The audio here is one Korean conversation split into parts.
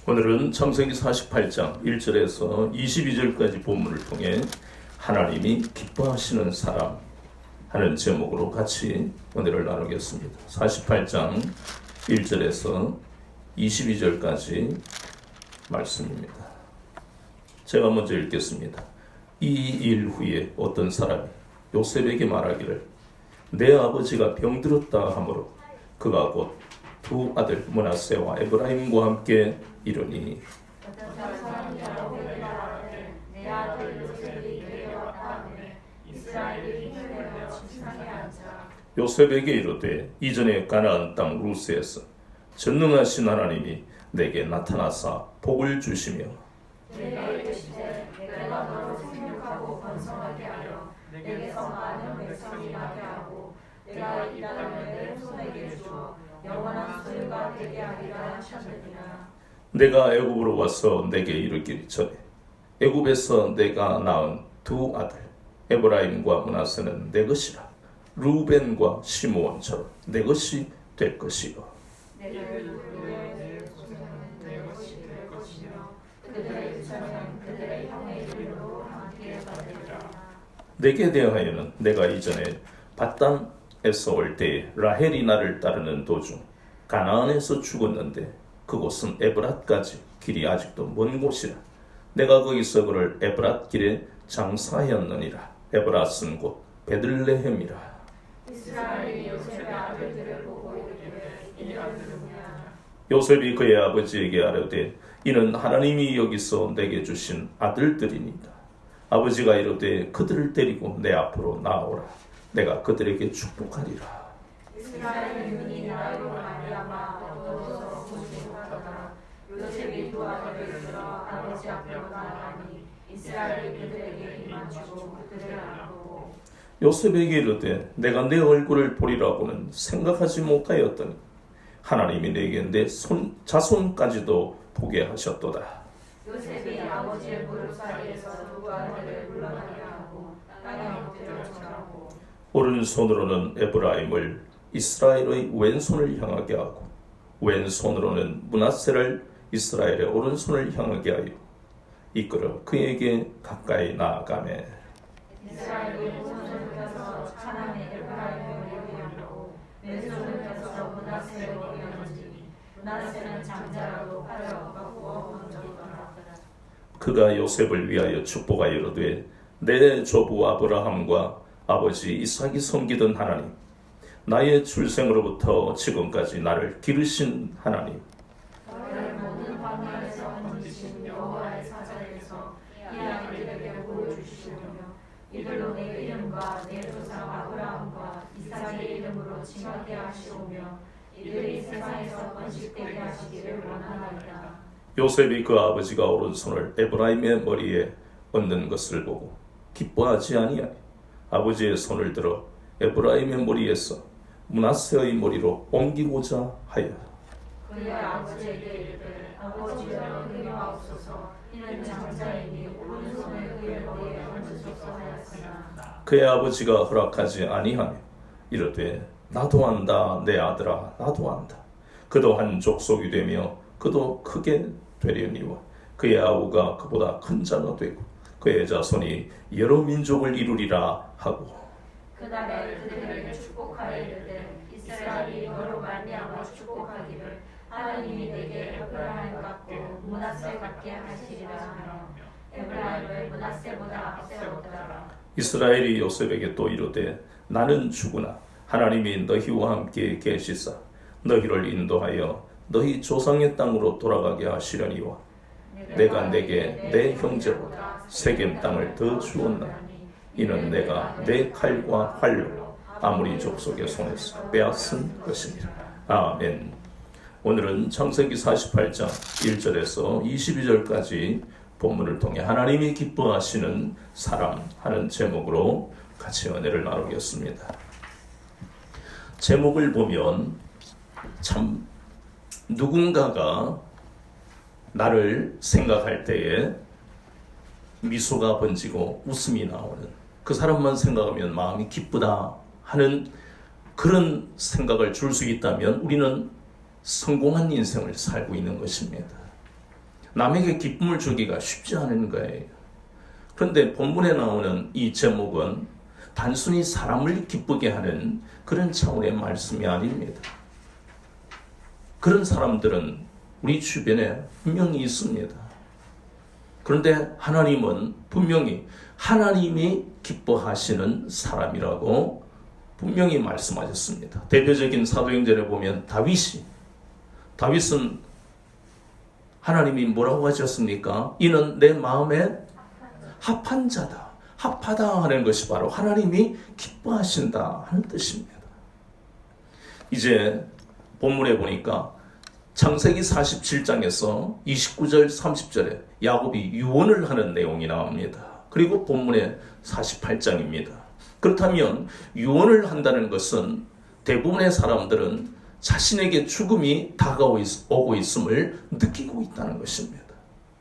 오늘은 창세기 48장 1절에서 22절까지 본문을 통해 하나님이 기뻐하시는 사람 하는 제목으로 같이 은혜를 나누겠습니다. 48장 1절에서 22절까지 말씀입니다. 제가 먼저 읽겠습니다. 이 일 후에 어떤 사람이 요셉에게 말하기를 내 아버지가 병들었다 하므로 그가 곧 두 아들 므낫세와 에브라임과 함께 이르니 요셉에게 이르되 이전에 가나안 땅 루스에서 전능하신 하나님이 내게 나타나사 복을 주시며 내가 이르시되 내가 너를 생육하고 번성하게 하여 내게서 많은 백성이 나게 하고 내가 이 땅을 내 손에게 주어 영원한 소유가 되게 하리라 하셨느니라. 내가 애굽으로 와서 내게 이르기를 전에 애굽에서 내가 낳은 두 아들 에브라임과 므낫세는 내 것이라 루벤과 시므온처럼 내 것이 될 것이요 내 소생은 내 것이 될 것이며 그들의 유산은 그들의 형의 이름으로 함께 받으리라. 내게 대하여는 내가 이전에 밧단에서 올 때에 라헬이 나를 따르는 도중 가나안에서 죽었는데 그곳은 에브랏까지 길이 아직도 먼 곳이라 내가 거기서 그를 에브랏 길에 장사하였느니라. 에브랏은 곧 베들레헴이라. 이스라엘이 요셉의 아들들을 보고 이르되 이 아들은 누구냐. 요셉이 그의 아버지에게 아뢰되 이는 하나님이 여기서 내게 주신 아들들이니이다. 아버지가 이르되 그들을 데리고 내 앞으로 나오라. 내가 그들에게 축복하리라. 이스라엘의 눈이 나로 말미암아 어두워서 보지 못하더라. 요셉이 두 아들을 들어 아버지 앞으로 나아가니 이스라엘이 그들에게 힘을 주고 그들을 안고 요셉에게 이르되 내가 내 얼굴을 보리라고는 생각하지 못하였더니 하나님이 내게 내 자손까지도 보게 하셨도다. 요셉이 아버지의 무릎 사이에서 두 아들을 물러나게 하고 땅에 엎드려 절하고 오른손으로는 에브라임을 이스라엘의 왼손을 향하게 하고 왼손으로는 므낫세를 이스라엘의 오른손을 향하게 하여 이끌어 그에게 가까이 나아가매 이스라엘이 오른손을 펴서 차남의 에브라임을 예비하고 왼손을 펴서 므낫세를 예비하는지 므낫세는 장자라도 팔을 엇박고 먼저더라. 그가 요셉을 위하여 축복하여 이르되 내 조부 아브라함과 아버지 이삭이 섬기던 하나님 나의 출생으로부터 지금까지 나를 기르신 하나님 너를 모든 광야에서 건지신 여호와의 사자에서 이 아이들에게 복을 주시며 이들로 내 이름과 내 조상 아브라함과 이삭의 이름으로 칭하게 하시오며 이들이 세상에서 번식되게 하시기를 원하나이다. 요셉이 그 아버지가 오른손을 에브라임의 머리에 얹는 것을 보고 기뻐하지 아니하니 아버지의 손을 들어 에브라임의 머리에서 므낫세의 머리로 옮기고자 하여 그의 아버지에게 이르되 아버지여 그리하옵소서 이는 장자이니 오른손을 그의 머리에 얹으소서 하였으나 그의 아버지가 허락하지 아니하며 이르되 나도 한다 내 아들아 나도 한다. 그도 한 족속이 되며 그도 크게 되려니와 그의 아우가 그보다 큰 자가 되고 그의 자손이 여러 민족을 이루리라 하고 그날에 그들에게 축복하여 이르되 이스라엘이 너로 말미암아 축복하기를 하나님이 내게 에브라임 같고 므낫세 같게 하시리라 하며 에브라임을 므낫세보다 앞세웠더라. 이스라엘이 요셉에게 또 이르되 나는 죽으나 하나님이 너희와 함께 계시사 너희를 인도하여 너희 조상의 땅으로 돌아가게 하시려니와 내가 내게 내 형제보다 세겜 땅을 더 주었나니 이는 내가 내 칼과 활로 아무리 족속의 손에서 빼앗은 것이니라. 아멘. 오늘은 창세기 48장 1절에서 22절까지 본문을 통해 하나님이 기뻐하시는 사람 하는 제목으로 같이 은혜를 나누겠습니다. 제목을 보면 참 누군가가 나를 생각할 때에 미소가 번지고 웃음이 나오는 그 사람만 생각하면 마음이 기쁘다 하는 그런 생각을 줄 수 있다면 우리는 성공한 인생을 살고 있는 것입니다. 남에게 기쁨을 주기가 쉽지 않은 거예요. 그런데 본문에 나오는 이 제목은 단순히 사람을 기쁘게 하는 그런 차원의 말씀이 아닙니다. 그런 사람들은 우리 주변에 분명히 있습니다. 그런데 하나님은 분명히 하나님이 기뻐하시는 사람이라고 분명히 말씀하셨습니다. 대표적인 사도행전에 보면 다윗은 하나님이 뭐라고 하셨습니까? 이는 내 마음에 합한 자다. 합하다 하는 것이 바로 하나님이 기뻐하신다 하는 뜻입니다. 이제 본문에 보니까 창세기 47장에서 29절 30절에 야곱이 유언을 하는 내용이 나옵니다. 그리고 본문에 48장입니다. 그렇다면 유언을 한다는 것은 대부분의 사람들은 자신에게 죽음이 다가오고 있음을 느끼고 있다는 것입니다.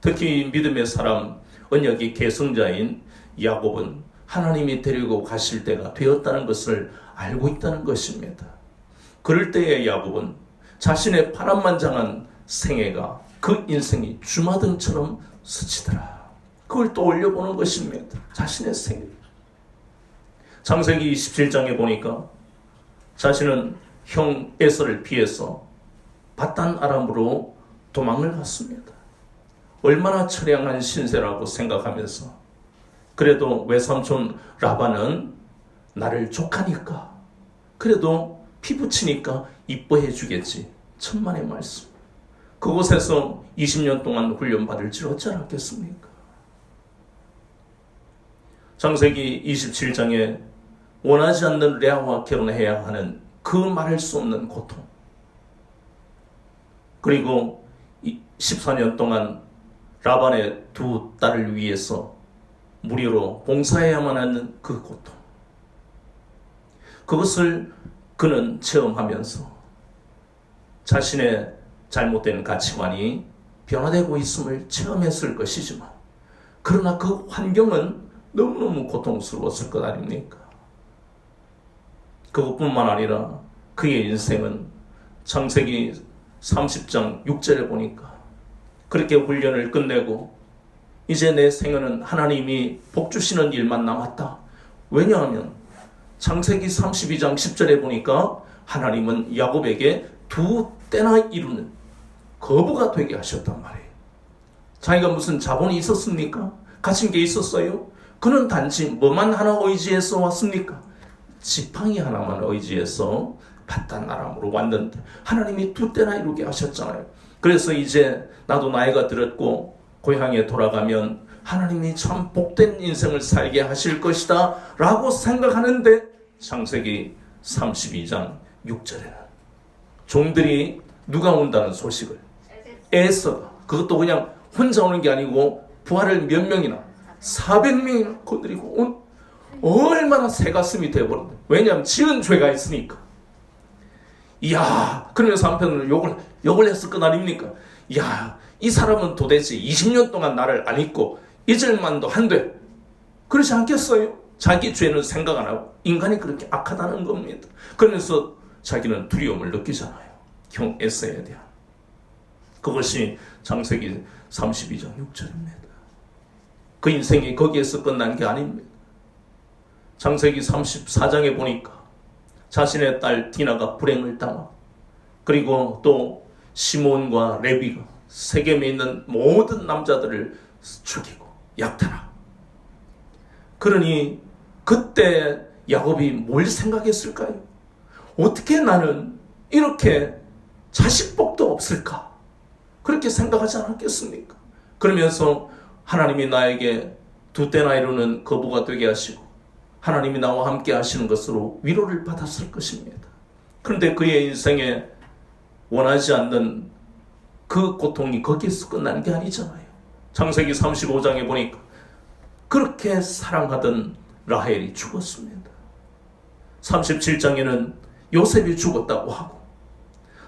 특히 믿음의 사람, 언약의 계승자인 야곱은 하나님이 데리고 가실 때가 되었다는 것을 알고 있다는 것입니다. 그럴 때의 야곱은 자신의 파란만장한 생애가 그 인생이 주마등처럼 스치더라. 그걸 떠올려 보는 것입니다. 자신의 생애. 창세기 27장에 보니까 자신은 형 에서를 피해서 바단 아람으로 도망을 갔습니다. 얼마나 처량한 신세라고 생각하면서 그래도 외삼촌 라반은 나를 족하니까 그래도 피부치니까 이뻐해 주겠지. 천만의 말씀. 그곳에서 20년 동안 훈련받을 줄 어찌 알았겠습니까? 창세기 27장에 원하지 않는 레아와 결혼해야 하는 그 말할 수 없는 고통, 그리고 14년 동안 라반의 두 딸을 위해서 무료로 봉사해야만 하는 그 고통, 그것을 그는 체험하면서 자신의 잘못된 가치관이 변화되고 있음을 체험했을 것이지만, 그러나 그 환경은 너무너무 고통스러웠을 것 아닙니까? 그것뿐만 아니라 그의 인생은 창세기 30장 6절에 보니까 그렇게 훈련을 끝내고 이제 내 생애는 하나님이 복 주시는 일만 남았다. 왜냐하면 창세기 32장 10절에 보니까 하나님은 야곱에게 두 때나 이루는 거부가 되게 하셨단 말이에요. 자기가 무슨 자본이 있었습니까? 가진 게 있었어요? 그는 단지 뭐만 하나 의지해서 왔습니까? 지팡이 하나만 의지해서 바단 아람으로 왔는데 하나님이 두 때나 이루게 하셨잖아요. 그래서 이제 나도 나이가 들었고 고향에 돌아가면 하나님이 참 복된 인생을 살게 하실 것이다 라고 생각하는데, 창세기 32장 6절에는 종들이 누가 온다는 소식을, 에서가, 그것도 그냥 혼자 오는 게 아니고 부하를 몇 명이나 400명이나 건드리고 온, 얼마나 새가슴이 되어버린다. 왜냐하면 지은 죄가 있으니까. 이야, 그러면서 한편으로 욕을 했을 것 아닙니까? 이야, 이 사람은 도대체 20년 동안 나를 안 잊고 잊을 만도 한데, 그렇지 않겠어요? 자기 죄는 생각 안 하고 인간이 그렇게 악하다는 겁니다. 그러면서 자기는 두려움을 느끼잖아요. 형 에서에 대한. 그것이 창세기 32장 6절입니다. 그 인생이 거기에서 끝난 게 아닙니다. 창세기 34장에 보니까 자신의 딸 디나가 불행을 당하고, 그리고 또 시몬과 레위가 세겜에 있는 모든 남자들을 죽이고 약탈하고, 그러니 그때 야곱이 뭘 생각했을까요? 어떻게 나는 이렇게 자식복도 없을까? 그렇게 생각하지 않았겠습니까? 그러면서 하나님이 나에게 두 때나 이루는 거부가 되게 하시고 하나님이 나와 함께 하시는 것으로 위로를 받았을 것입니다. 그런데 그의 인생에 원하지 않는 그 고통이 거기에서 끝나는 게 아니잖아요. 창세기 35장에 보니까 그렇게 사랑하던 라헬이 죽었습니다. 37장에는 요셉이 죽었다고 하고,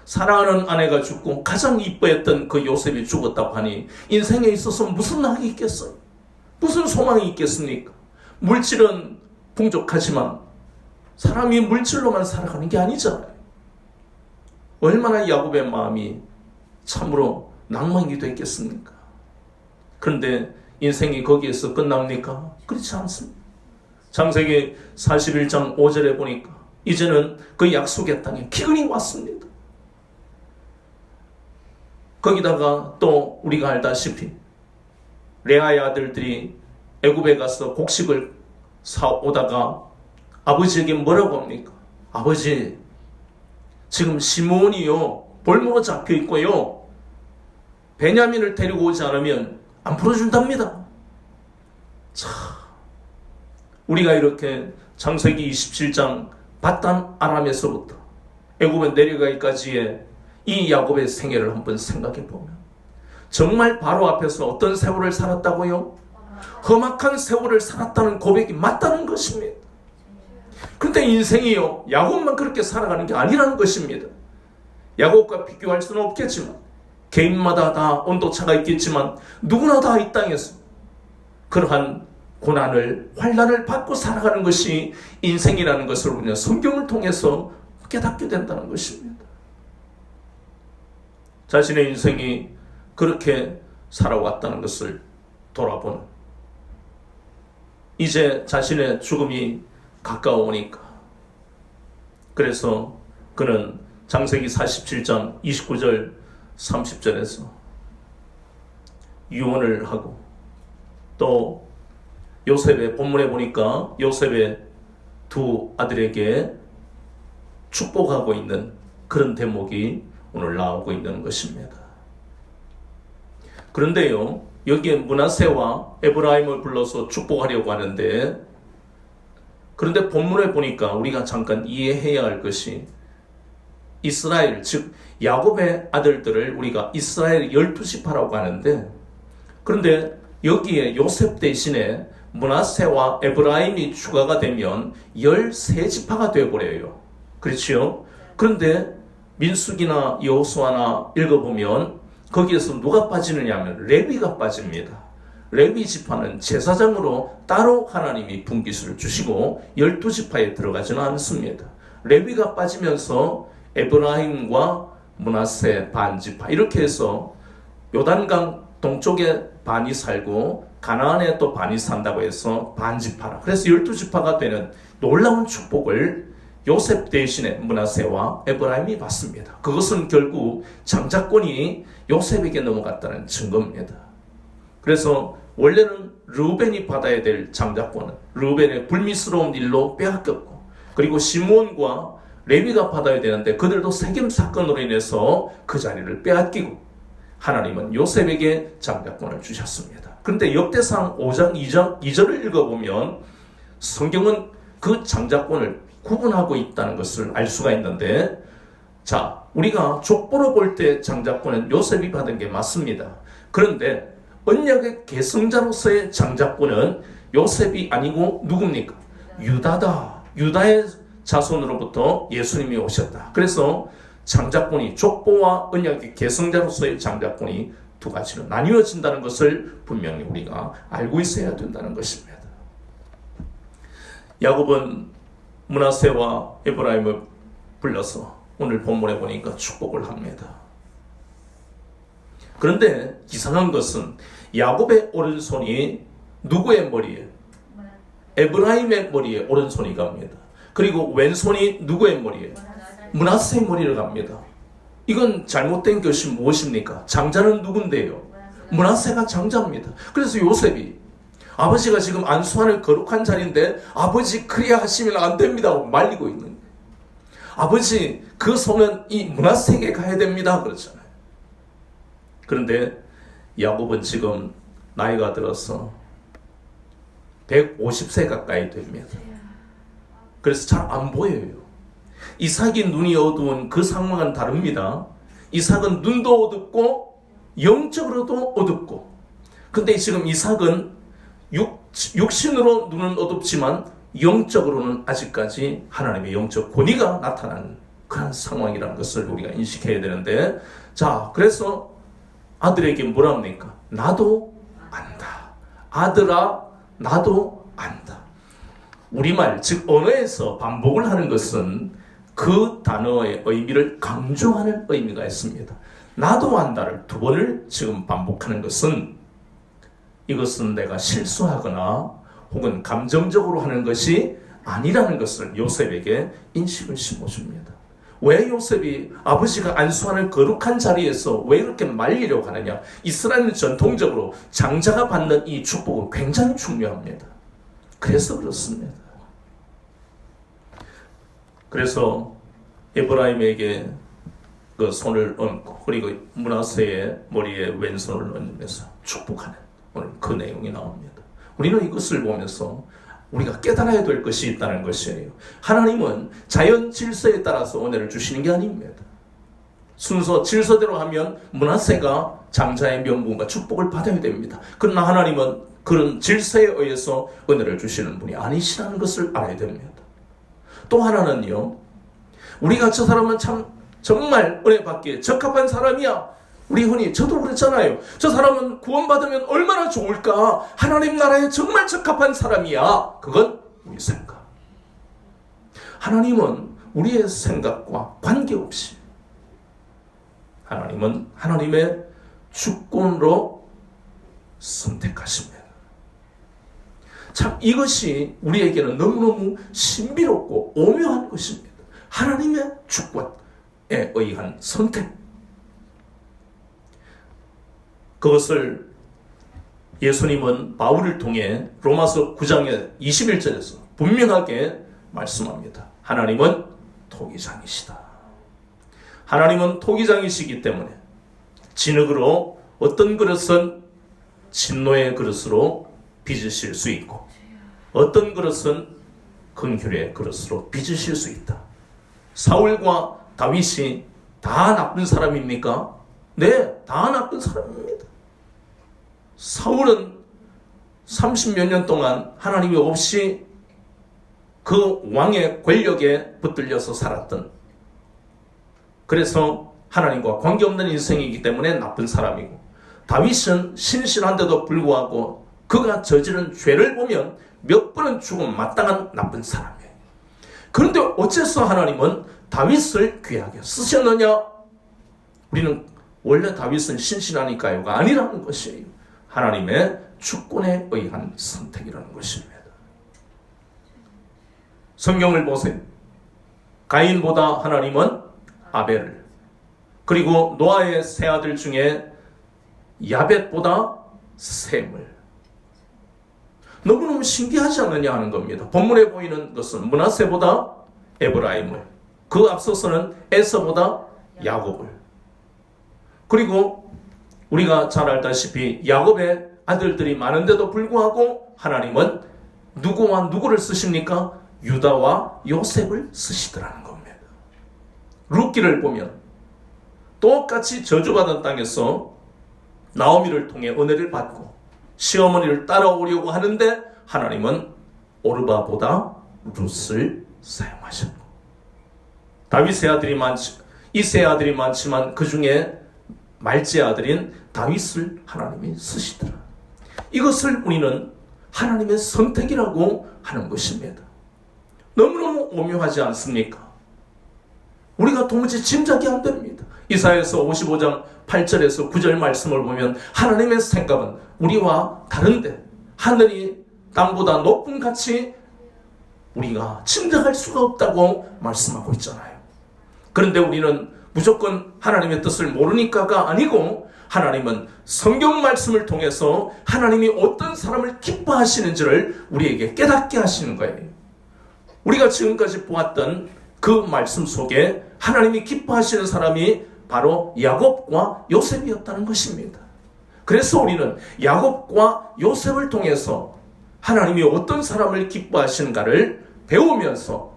사랑하는 아내가 죽고 가장 이뻐했던 그 요셉이 죽었다고 하니 인생에 있어서 무슨 낙이 있겠어요? 무슨 소망이 있겠습니까? 물질은 풍족하지만 사람이 물질로만 살아가는 게 아니잖아요. 얼마나 야곱의 마음이 참으로 낭만이 됐겠습니까? 그런데 인생이 거기에서 끝납니까? 그렇지 않습니다. 창세기 41장 5절에 보니까 이제는 그 약속의 땅에 기근이 왔습니다. 거기다가 또 우리가 알다시피 레아의 아들들이 애굽에 가서 곡식을 사오다가 아버지에게 뭐라고 합니까? 아버지, 지금 시므온이요 볼모로 잡혀 있고요, 베냐민을 데리고 오지 않으면 안 풀어준답니다. 자, 우리가 이렇게 창세기 27장 바단 아람에서부터 애굽에 내려가기까지의 이 야곱의 생애를 한번 생각해 보면 정말 바로 앞에서 어떤 세월을 살았다고요? 험악한 세월을 살았다는 고백이 맞다는 것입니다. 그런데 인생이요, 야곱만 그렇게 살아가는 게 아니라는 것입니다. 야곱과 비교할 수는 없겠지만, 개인마다 다 온도차가 있겠지만 누구나 다 이 땅에서 그러한 고난을, 환난을 받고 살아가는 것이 인생이라는 것을 우리는 성경을 통해서 깨닫게 된다는 것입니다. 자신의 인생이 그렇게 살아왔다는 것을 돌아보는, 이제 자신의 죽음이 가까워오니까, 그래서 그는 창세기 47장 29절 30절에서 유언을 하고, 또 요셉의 본문에 보니까 요셉의 두 아들에게 축복하고 있는 그런 대목이 오늘 나오고 있는 것입니다. 그런데요, 여기에 므낫세와 에브라임을 불러서 축복하려고 하는데, 그런데 본문에 보니까 우리가 잠깐 이해해야 할 것이, 이스라엘, 즉 야곱의 아들들을 우리가 이스라엘 12지파라고 하는데, 그런데 여기에 요셉 대신에 므낫세와 에브라임이 추가가 되면 13지파가 되어버려요. 그렇지요? 그런데 민수기나 여호수아나 읽어보면 거기에서 누가 빠지느냐 하면 레위가 빠집니다. 레위 지파는 제사장으로 따로 하나님이 분깃을 주시고 12지파에 들어가지는 않습니다. 레위가 빠지면서 에브라임과 므낫세 반지파, 이렇게 해서 요단강 동쪽에 반이 살고 가나안에 또 반이 산다고 해서 반지파라, 그래서 12지파가 되는 놀라운 축복을 요셉 대신에 므낫세와 에브라임이 받습니다. 그것은 결국 장자권이 요셉에게 넘어갔다는 증거입니다. 그래서 원래는 르우벤이 받아야 될 장자권은 르우벤의 불미스러운 일로 빼앗겼고, 그리고 시므온과 레위가 받아야 되는데 그들도 세겜 사건으로 인해서 그 자리를 빼앗기고, 하나님은 요셉에게 장자권을 주셨습니다. 그런데 역대상 5장 2절을 읽어보면 성경은 그 장자권을 구분하고 있다는 것을 알 수가 있는데, 자, 우리가 족보로 볼 때 장자권은 요셉이 받은 게 맞습니다. 그런데 언약의 계승자로서의 장자권은 요셉이 아니고 누굽니까? 유다다. 유다의 자손으로부터 예수님이 오셨다. 그래서 장자권이 족보와 언약의 계승자로서의 장자권이 두 가지로 나뉘어진다는 것을 분명히 우리가 알고 있어야 된다는 것입니다. 야곱은 므낫세와 에브라임을 불러서 오늘 본문에 보니까 축복을 합니다. 그런데 이상한 것은 야곱의 오른손이 누구의 머리에? 에브라임의 머리에 오른손이 갑니다. 그리고 왼손이 누구의 머리에? 므낫세의 머리를 갑니다. 이건 잘못된 것이 무엇입니까? 장자는 누군데요? 므낫세가 장자입니다. 그래서 요셉이 아버지가 지금 안수하는 거룩한 자리인데 아버지 그래야 하시면 안 됩니다 하고 말리고 있는 거예요. 아버지 그 손은 이 므낫세에게 가야 됩니다 그렇잖아요. 그런데 야곱은 지금 나이가 들어서 150세 가까이 됩니다. 그래서 잘 안 보여요. 이삭이 눈이 어두운 그 상황은 다릅니다. 이삭은 눈도 어둡고 영적으로도 어둡고, 근데 지금 이삭은 육신으로 눈은 어둡지만 영적으로는 아직까지 하나님의 영적 권위가 나타나는 그런 상황이라는 것을 우리가 인식해야 되는데, 자, 그래서 아들에게 뭐라 합니까? 나도 안다. 아들아, 나도 안다. 우리말, 즉 언어에서 반복을 하는 것은 그 단어의 의미를 강조하는 의미가 있습니다. 나도 안다를 두 번을 지금 반복하는 것은 이것은 내가 실수하거나 혹은 감정적으로 하는 것이 아니라는 것을 요셉에게 인식을 심어줍니다. 왜 요셉이 아버지가 안수하는 거룩한 자리에서 왜 이렇게 말리려고 하느냐? 이스라엘은 전통적으로 장자가 받는 이 축복은 굉장히 중요합니다. 그래서 그렇습니다. 그래서 에브라임에게 그 손을 얹고 그리고 므낫세의 머리에 왼손을 얹으면서 축복하는 오늘 그 내용이 나옵니다. 우리는 이것을 보면서 우리가 깨달아야 될 것이 있다는 것이에요. 하나님은 자연 질서에 따라서 은혜를 주시는 게 아닙니다. 순서 질서대로 하면 므낫세가 장자의 명분과 축복을 받아야 됩니다. 그러나 하나님은 그런 질서에 의해서 은혜를 주시는 분이 아니시라는 것을 알아야 됩니다. 또 하나는요, 우리가 저 사람은 참 정말 은혜 받기에 적합한 사람이야. 우리 흔히 저도 그랬잖아요. 저 사람은 구원받으면 얼마나 좋을까. 하나님 나라에 정말 적합한 사람이야. 그건 우리 생각. 하나님은 우리의 생각과 관계없이 하나님은 하나님의 주권으로 선택하십니다. 참 이것이 우리에게는 너무너무 신비롭고 오묘한 것입니다. 하나님의 주권에 의한 선택. 그것을 예수님은 바울을 통해 로마서 9장의 21절에서 분명하게 말씀합니다. 하나님은 토기장이시다. 하나님은 토기장이시기 때문에 진흙으로 어떤 그릇은 진노의 그릇으로 빚으실 수 있고 어떤 그릇은 긍휼의 그릇으로 빚으실 수 있다. 사울과 다윗이 다 나쁜 사람입니까? 네, 다 나쁜 사람입니다. 사울은 30몇 년 동안 하나님이 없이 그 왕의 권력에 붙들려서 살았던, 그래서 하나님과 관계없는 인생이기 때문에 나쁜 사람이고, 다윗은 신실한데도 불구하고 그가 저지른 죄를 보면 몇 번은 죽음 마땅한 나쁜 사람이에요. 그런데 어째서 하나님은 다윗을 귀하게 쓰셨느냐? 우리는 원래 다윗은 신실하니까요가 아니라는 것이에요. 하나님의 주권에 의한 선택이라는 것입니다. 성경을 보세요. 가인보다 하나님은 아벨을, 그리고 노아의 세 아들 중에 야벳보다 셈을, 너무너무 신기하지 않느냐 하는 겁니다. 본문에 보이는 것은 므낫세보다 에브라임을, 그 앞서서는 에서보다 야곱을, 그리고 우리가 잘 알다시피 야곱의 아들들이 많은데도 불구하고 하나님은 누구와 누구를 쓰십니까? 유다와 요셉을 쓰시더라는 겁니다. 룻기를 보면 똑같이 저주받은 땅에서 나오미를 통해 은혜를 받고 시어머니를 따라오려고 하는데 하나님은 오르바보다 룻을 사용하셨고, 다윗의 아들이 이세의 아들이 많지만 그 중에 말제 아들인 다윗을 하나님이 쓰시더라. 이것을 우리는 하나님의 선택이라고 하는 것입니다. 너무너무 오묘하지 않습니까? 우리가 도무지 짐작이 안 됩니다. 이사야서 55장 8절에서 9절 말씀을 보면 하나님의 생각은 우리와 다른데 하늘이 땅보다 높은 같이 우리가 짐작할 수가 없다고 말씀하고 있잖아요. 그런데 우리는 무조건 하나님의 뜻을 모르니까가 아니고, 하나님은 성경 말씀을 통해서 하나님이 어떤 사람을 기뻐하시는지를 우리에게 깨닫게 하시는 거예요. 우리가 지금까지 보았던 그 말씀 속에 하나님이 기뻐하시는 사람이 바로 야곱과 요셉이었다는 것입니다. 그래서 우리는 야곱과 요셉을 통해서 하나님이 어떤 사람을 기뻐하시는가를 배우면서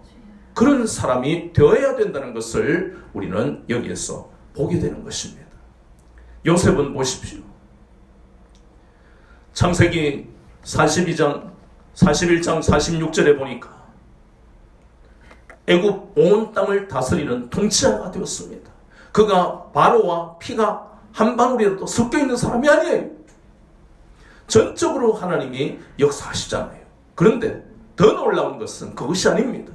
그런 사람이 되어야 된다는 것을 우리는 여기에서 보게 되는 것입니다. 요셉은 보십시오. 창세기 41장 46절에 보니까 애굽 온 땅을 다스리는 통치자가 되었습니다. 그가 바로와 피가 한 방울이라도 섞여 있는 사람이 아니에요. 전적으로 하나님이 역사하시잖아요. 그런데 더 놀라운 것은 그것이 아닙니다.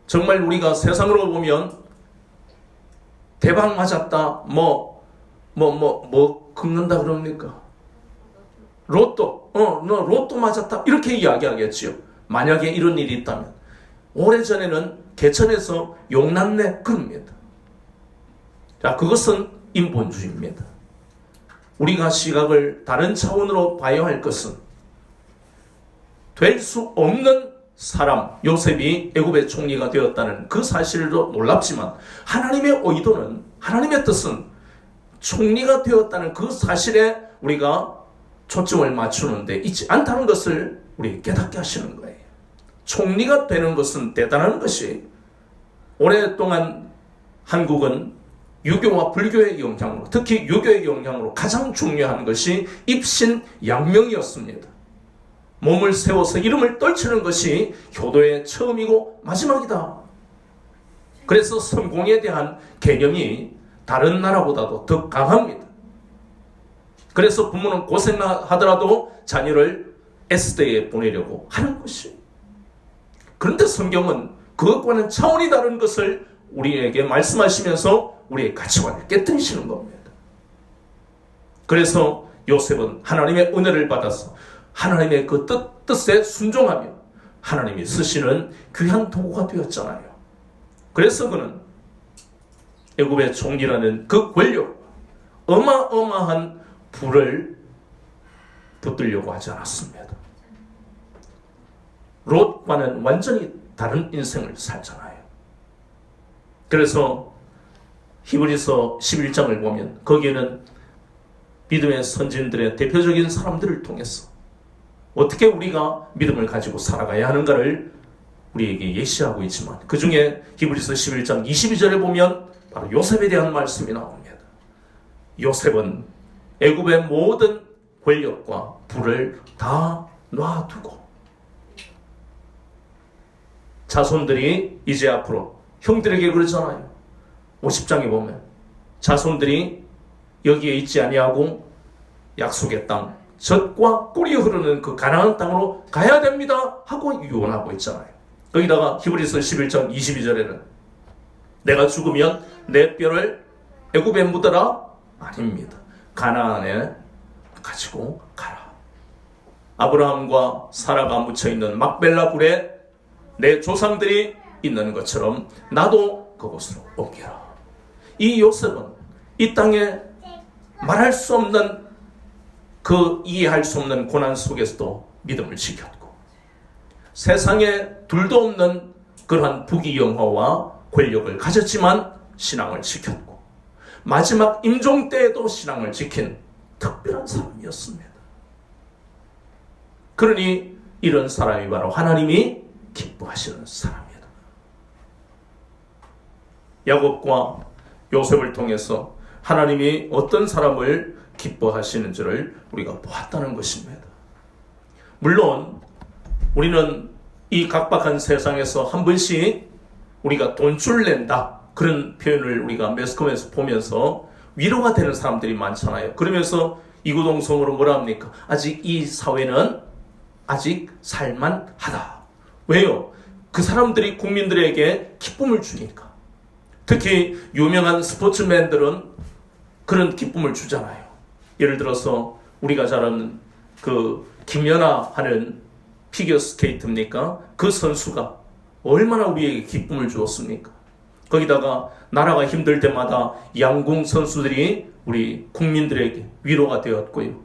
정말 우리가 세상으로 보면 대박 맞았다, 긁는다 그럽니까? 로또, 너 로또 맞았다. 이렇게 이야기하겠지요. 만약에 이런 일이 있다면. 오래전에는 개천에서 용났네. 그럽니다. 자, 그것은 인본주의입니다. 우리가 시각을 다른 차원으로 봐야 할 것은 될 수 없는 사람, 요셉이 애굽의 총리가 되었다는 그 사실도 놀랍지만 하나님의 의도는, 하나님의 뜻은 총리가 되었다는 그 사실에 우리가 초점을 맞추는데 있지 않다는 것을 우리 깨닫게 하시는 거예요. 총리가 되는 것은 대단한 것이, 오랫동안 한국은 유교와 불교의 영향으로, 특히 유교의 영향으로 가장 중요한 것이 입신양명이었습니다. 몸을 세워서 이름을 떨치는 것이 효도의 처음이고 마지막이다. 그래서 성공에 대한 개념이 다른 나라보다도 더 강합니다. 그래서 부모는 고생하더라도 자녀를 S대에 보내려고 하는 것이. 그런데 성경은 그것과는 차원이 다른 것을 우리에게 말씀하시면서 우리의 가치관을 깨뜨리시는 겁니다. 그래서 요셉은 하나님의 은혜를 받아서 하나님의 그 뜻에 순종하며 하나님이 쓰시는 귀한 도구가 되었잖아요. 그래서 그는 애굽의 총리라는 그 권력, 어마어마한 부를 붙들려고 하지 않았습니다. 롯과는 완전히 다른 인생을 살잖아요. 그래서 히브리서 11장을 보면 거기에는 믿음의 선진들의 대표적인 사람들을 통해서 어떻게 우리가 믿음을 가지고 살아가야 하는가를 우리에게 예시하고 있지만, 그 중에 히브리서 11장 22절에 보면 바로 요셉에 대한 말씀이 나옵니다. 요셉은 애굽의 모든 권력과 부를 다 놔두고, 자손들이 이제 앞으로 형들에게 그러잖아요. 50장에 보면 자손들이 여기에 있지 아니하고 약속의 땅, 젖과 꿀이 흐르는 그 가나안 땅으로 가야 됩니다 하고 유언하고 있잖아요. 거기다가 히브리서 11장 22절에는 내가 죽으면 내 뼈를 애굽에 묻어라? 아닙니다. 가나안에 가지고 가라. 아브라함과 사라가 묻혀있는 막벨라 굴에 내 조상들이 있는 것처럼 나도 그곳으로 옮겨라. 이 요셉은 이 땅에 말할 수 없는, 그 이해할 수 없는 고난 속에서도 믿음을 지켰고, 세상에 둘도 없는 그러한 부귀영화와 권력을 가졌지만 신앙을 지켰고, 마지막 임종 때에도 신앙을 지킨 특별한 사람이었습니다. 그러니 이런 사람이 바로 하나님이 기뻐하시는 사람이다. 야곱과 요셉을 통해서 하나님이 어떤 사람을 기뻐하시는지를 우리가 보았다는 것입니다. 물론 우리는 이 각박한 세상에서 한 번씩 우리가 돈줄 낸다, 그런 표현을 우리가 매스컴에서 보면서 위로가 되는 사람들이 많잖아요. 그러면서 이구동성으로 뭐라 합니까? 아직 이 사회는 아직 살만하다. 왜요? 그 사람들이 국민들에게 기쁨을 주니까. 특히 유명한 스포츠맨들은 그런 기쁨을 주잖아요. 예를 들어서 우리가 잘 아는 그 김연아 하는 피겨스케이트입니까? 그 선수가 얼마나 우리에게 기쁨을 주었습니까? 거기다가 나라가 힘들 때마다 양궁 선수들이 우리 국민들에게 위로가 되었고요.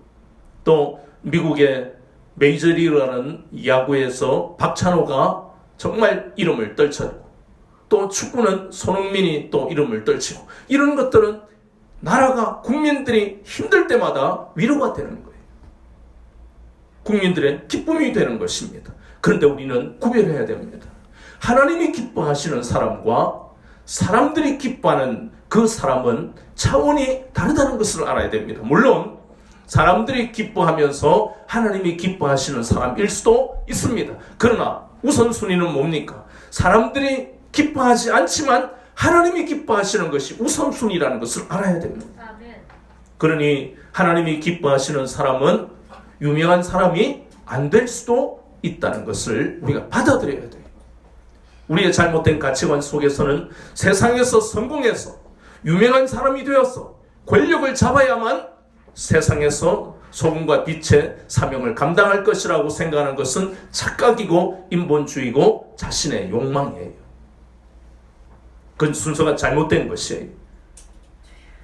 또 미국의 메이저리그라는 야구에서 박찬호가 정말 이름을 떨쳤고, 또 축구는 손흥민이 또 이름을 떨치고, 이런 것들은 나라가, 국민들이 힘들 때마다 위로가 되는 거예요. 국민들의 기쁨이 되는 것입니다. 그런데 우리는 구별해야 됩니다. 하나님이 기뻐하시는 사람과 사람들이 기뻐하는 그 사람은 차원이 다르다는 것을 알아야 됩니다. 물론 사람들이 기뻐하면서 하나님이 기뻐하시는 사람일 수도 있습니다. 그러나 우선순위는 뭡니까? 사람들이 기뻐하지 않지만 하나님이 기뻐하시는 것이 우선순위라는 것을 알아야 됩니다. 그러니 하나님이 기뻐하시는 사람은 유명한 사람이 안 될 수도 있다는 것을 우리가 받아들여야 돼요. 우리의 잘못된 가치관 속에서는 세상에서 성공해서 유명한 사람이 되어서 권력을 잡아야만 세상에서 소금과 빛의 사명을 감당할 것이라고 생각하는 것은 착각이고 인본주의고 자신의 욕망이에요. 그건 순서가 잘못된 것이에요.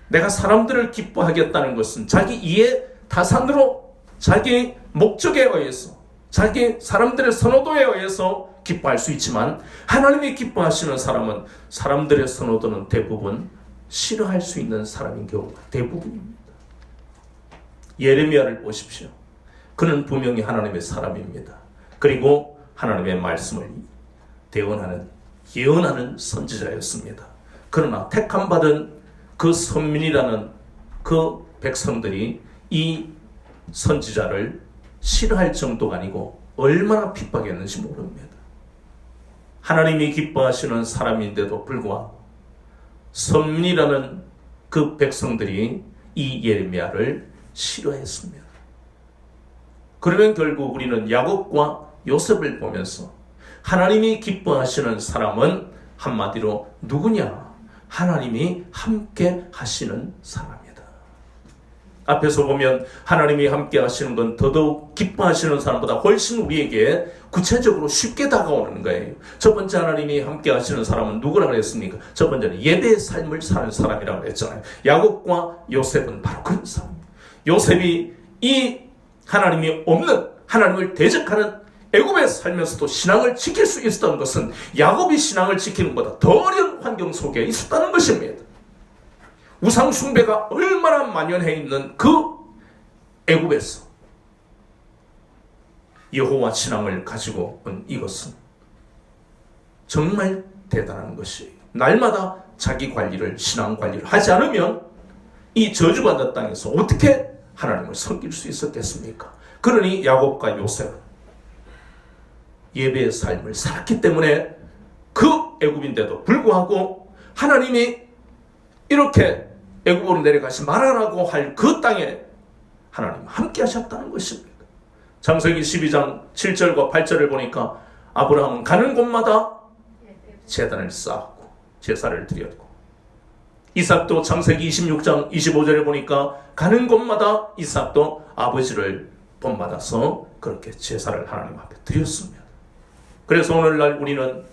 내가 사람들을 기뻐하겠다는 것은 자기 이해 타산으로 자기 목적에 의해서 자기 사람들의 선호도에 의해서 기뻐할 수 있지만 하나님이 기뻐하시는 사람은 사람들의 선호도는 대부분 싫어할 수 있는 사람인 경우가 대부분입니다. 예레미야를 보십시오. 그는 분명히 하나님의 사람입니다. 그리고 하나님의 말씀을 예언하는 선지자였습니다. 그러나 택함받은 그 선민이라는 그 백성들이 이 선지자를 싫어할 정도가 아니고 얼마나 핍박했는지 모릅니다. 하나님이 기뻐하시는 사람인데도 불구하고 선민이라는 그 백성들이 이 예레미야를 싫어했습니다. 그러면 결국 우리는 야곱과 요셉을 보면서 하나님이 기뻐하시는 사람은 한마디로 누구냐? 하나님이 함께 하시는 사람이다. 앞에서 보면 하나님이 함께 하시는 건 더더욱 기뻐하시는 사람보다 훨씬 우리에게 구체적으로 쉽게 다가오는 거예요. 첫 번째 하나님이 함께 하시는 사람은 누구라고 했습니까? 첫 번째는 예배의 삶을 사는 사람이라고 했잖아요. 야곱과 요셉은 바로 그런 사람. 요셉이 이 하나님이 없는 하나님을 대적하는 애굽에 살면서도 신앙을 지킬 수 있었던 것은 야곱이 신앙을 지키는 것보다 더 어려운 환경 속에 있었다는 것입니다. 우상 숭배가 얼마나 만연해 있는 그 애굽에서 여호와 신앙을 가지고 온 이것은 정말 대단한 것이에요. 날마다 자기 관리를 신앙 관리를 하지 않으면 이 저주받은 땅에서 어떻게 하나님을 섬길 수 있었겠습니까? 그러니 야곱과 요셉은 예배의 삶을 살았기 때문에 그 애굽인데도 불구하고 하나님이 이렇게 애굽으로 내려가지 말아라고 할 그 땅에 하나님 함께 하셨다는 것입니다. 창세기 12장 7절과 8절을 보니까 아브라함은 가는 곳마다 제단을 쌓았고 제사를 드렸고, 이삭도 창세기 26장 25절에 보니까 가는 곳마다 이삭도 아버지를 본받아서 그렇게 제사를 하나님 앞에 드렸습니다. 그래서 오늘날 우리는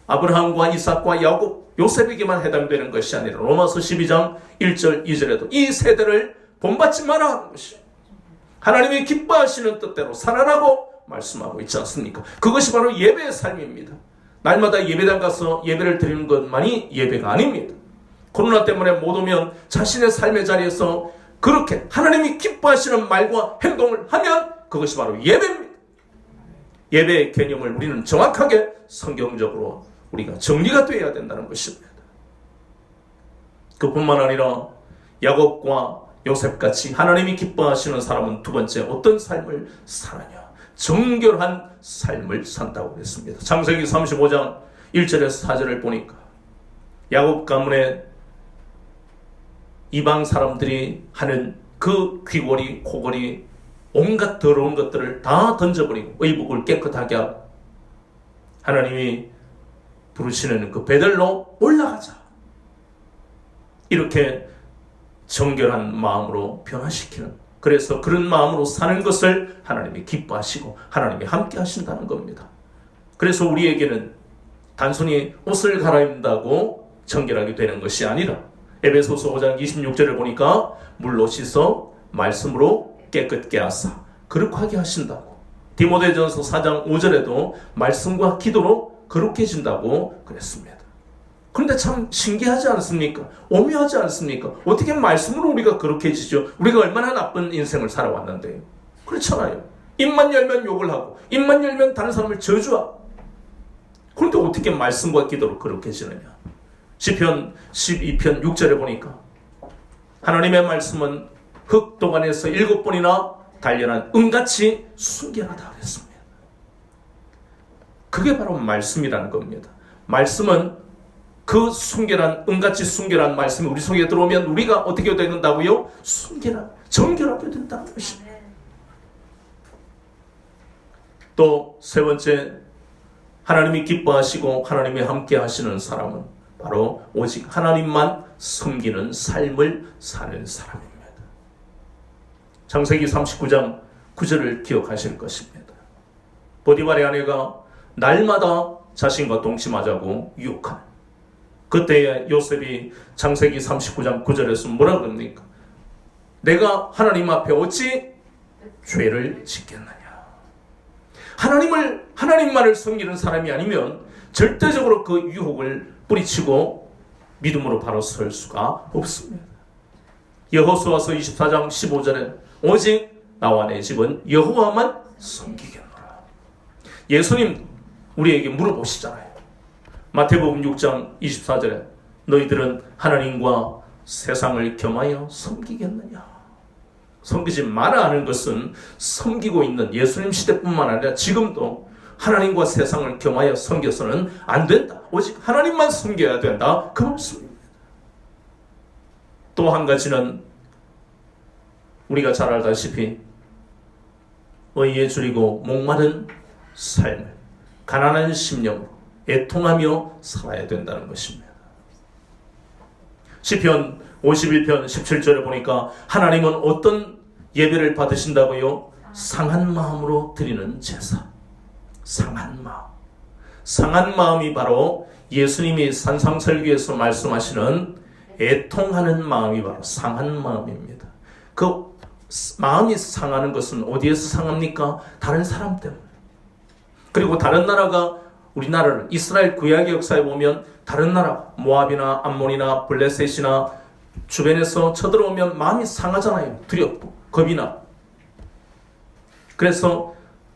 아브라함과 이삭과 야곱, 요셉에게만 해당되는 것이 아니라 로마서 12장 1절 2절에도 이 세대를 본받지 마라 하는 것이 하나님이 기뻐하시는 뜻대로 살아라고 말씀하고 있지 않습니까? 그것이 바로 예배의 삶입니다. 날마다 예배당 가서 예배를 드리는 것만이 예배가 아닙니다. 코로나 때문에 못 오면 자신의 삶의 자리에서 그렇게 하나님이 기뻐하시는 말과 행동을 하면 그것이 바로 예배입니다. 예배의 개념을 우리는 정확하게 성경적으로 우리가 정리가 되어야 된다는 것입니다. 그뿐만 아니라 야곱과 요셉같이 하나님이 기뻐하시는 사람은 두 번째 어떤 삶을 사느냐? 정결한 삶을 산다고 했습니다. 창세기 35장 1절에서 4절을 보니까 야곱 가문에 이방 사람들이 하는 그 귀걸이, 코걸이, 온갖 더러운 것들을 다 던져버리고 의복을 깨끗하게 하고 하나님이 부르시는 그 베들로 올라가자. 이렇게 정결한 마음으로 변화시키는, 그래서 그런 마음으로 사는 것을 하나님이 기뻐하시고 하나님이 함께 하신다는 겁니다. 그래서 우리에게는 단순히 옷을 갈아입는다고 정결하게 되는 것이 아니라 에베소서 5장 26절을 보니까 물로 씻어 말씀으로 깨끗게 하사 거룩하게 하신다고, 디모데전서 4장 5절에도 말씀과 기도로 거룩해진다고 그랬습니다. 그런데 참 신기하지 않습니까? 오묘하지 않습니까? 어떻게 말씀으로 우리가 거룩해지죠? 우리가 얼마나 나쁜 인생을 살아왔는데요. 그렇잖아요. 입만 열면 욕을 하고 입만 열면 다른 사람을 저주하고, 그런데 어떻게 말씀과 기도로 거룩해지느냐? 시편 12편 6절에 보니까 하나님의 말씀은 흙도간에서 7번이나 단련한 은같이 순결하다 그랬습니다. 그게 바로 말씀이라는 겁니다. 말씀은 그 순결한, 은같이 순결한 말씀이 우리 속에 들어오면 우리가 어떻게 된다고요? 정결하게 된다는 것입니다. 또 세 번째, 하나님이 기뻐하시고 하나님이 함께 하시는 사람은 바로 오직 하나님만 섬기는 삶을 사는 사람입니다. 창세기 39장 9절을 기억하실 것입니다. 보디발의 아내가 날마다 자신과 동침하자고 유혹하는, 그때에 요셉이 창세기 39장 9절에서 뭐라 그럽니까? 내가 하나님 앞에 어찌 죄를 짓겠느냐. 하나님만을 섬기는 사람이 아니면 절대적으로 그 유혹을 뿌리치고 믿음으로 바로 설 수가 없습니다. 여호수아서 24장 15절에 오직 나와 내 집은 여호와만 섬기겠노라. 예수님 우리에게 물어보시잖아요. 마태복음 6장 24절에 너희들은 하나님과 세상을 겸하여 섬기겠느냐. 섬기지 말아야 하는 것은 섬기고 있는 예수님 시대뿐만 아니라 지금도 하나님과 세상을 겸하여 섬겨서는 안 된다. 오직 하나님만 섬겨야 된다. 그 말씀입니다. 또 한 가지는 우리가 잘 알다시피 의에 줄이고 목마른 삶을 가난한 심령으로 애통하며 살아야 된다는 것입니다. 시편 51편 17절에 보니까 하나님은 어떤 예배를 받으신다고요? 상한 마음으로 드리는 제사. 상한 마음. 상한 마음이 바로 예수님이 산상설교에서 말씀하시는 애통하는 마음이 바로 상한 마음입니다. 그 마음이 상하는 것은 어디에서 상합니까? 다른 사람 때문에. 그리고 다른 나라가 우리나라를, 이스라엘 구약의 역사에 보면 다른 나라, 모압이나 암몬이나 블레셋이나 주변에서 쳐들어오면 마음이 상하잖아요. 두렵고 겁이 나. 그래서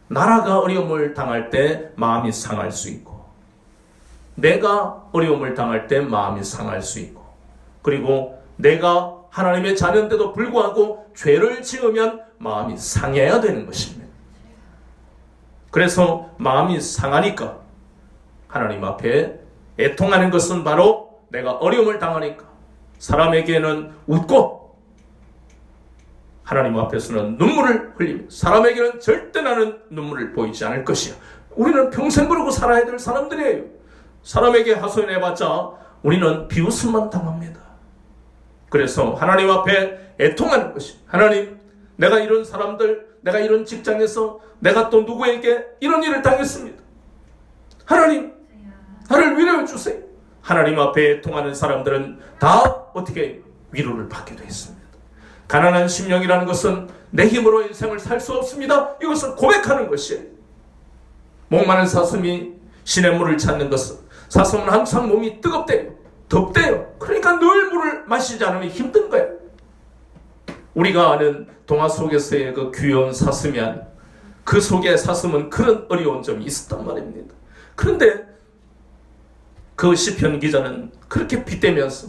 나라가 어려움을 당할 때 마음이 상할 수 있고, 내가 어려움을 당할 때 마음이 상할 수 있고, 그리고 내가 하나님의 자녀인데도 불구하고 죄를 지으면 마음이 상해야 되는 것입니다. 그래서 마음이 상하니까 하나님 앞에 애통하는 것은 바로 내가 어려움을 당하니까 사람에게는 웃고 하나님 앞에서는 눈물을 흘리며 사람에게는 절대 나는 눈물을 보이지 않을 것이야. 우리는 평생 그러고 살아야 될 사람들이에요. 사람에게 하소연해봤자 우리는 비웃음만 당합니다. 그래서 하나님 앞에 애통하는 것이, 하나님, 내가 이런 사람들, 내가 이런 직장에서 내가 또 누구에게 이런 일을 당했습니다. 하나님, 나를 위로해 주세요. 하나님 앞에 애통하는 사람들은 다 어떻게 위로를 받게 되어 있습니다. 가난한 심령이라는 것은 내 힘으로 인생을 살 수 없습니다. 이것을 고백하는 것이에요. 목마른 사슴이 시냇물을 찾는 것은, 사슴은 항상 몸이 뜨겁대요. 덥대요. 그러니까 늘 물을 마시지 않으면 힘든 거예요. 우리가 아는 동화 속에서의 그 귀여운 사슴이 아닌, 그 속에 사슴은 그런 어려운 점이 있었단 말입니다. 그런데 그 시편 기자는 그렇게 빗대면서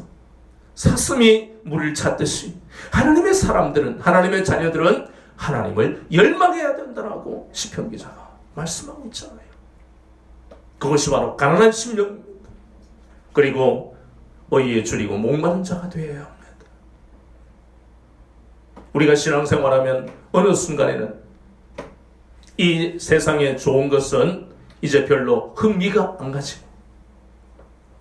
사슴이 물을 찾듯이 하나님의 사람들은, 하나님의 자녀들은 하나님을 열망해야 된다라고 시편 기자가 말씀하고 있잖아요. 그것이 바로 가난한 심령입니다. 그리고 의에 줄이고 목마른 자가 되어야 합니다. 우리가 신앙생활하면 어느 순간에는 이 세상에 좋은 것은 이제 별로 흥미가 안 가지고,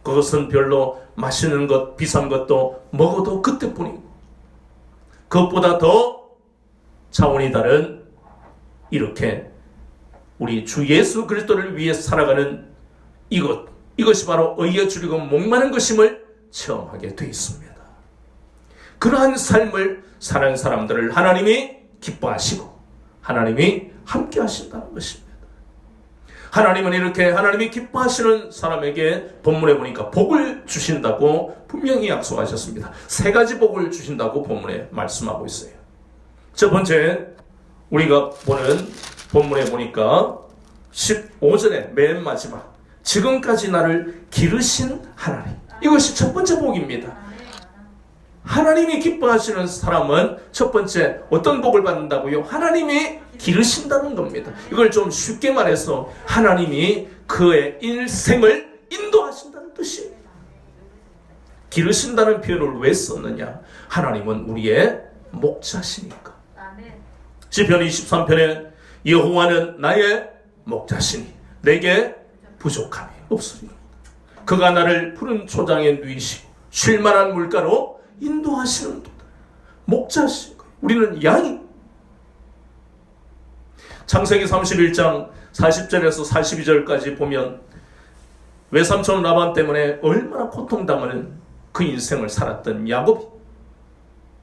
그것은 별로 맛있는 것, 비싼 것도 먹어도 그때뿐이고, 그것보다 더 차원이 다른 이렇게 우리 주 예수 그리스도를 위해 살아가는 이것이 바로 의에 줄이고 목마른 것임을 체험하게 되어 있습니다. 그러한 삶을 사는 사람들을 하나님이 기뻐하시고 하나님이 함께 하신다는 것입니다. 하나님은 이렇게 하나님이 기뻐하시는 사람에게 본문에 보니까 복을 주신다고 분명히 약속하셨습니다. 3가지 복을 주신다고 본문에 말씀하고 있어요. 첫 번째, 우리가 보는 본문에 보니까 15절의 맨 마지막, 지금까지 나를 기르신 하나님, 이것이 첫 번째 복입니다. 하나님이 기뻐하시는 사람은 첫 번째 어떤 복을 받는다고요? 하나님이 기르신다는 겁니다. 이걸 좀 쉽게 말해서 하나님이 그의 일생을 인도하신다는 뜻이에요. 기르신다는 표현을 왜 썼느냐? 하나님은 우리의 목자시니까. 시편 23편에 여호와는 나의 목자시니 내게 부족함이 없으리로다. 그가 나를 푸른 초장에 누이시고 쉴만한 물가로 인도하시는 도다. 목자신 거예요. 우리는 양이, 창세기 31장 40절에서 42절까지 보면 외삼촌 라반 때문에 얼마나 고통당하는 그 인생을 살았던 야곱이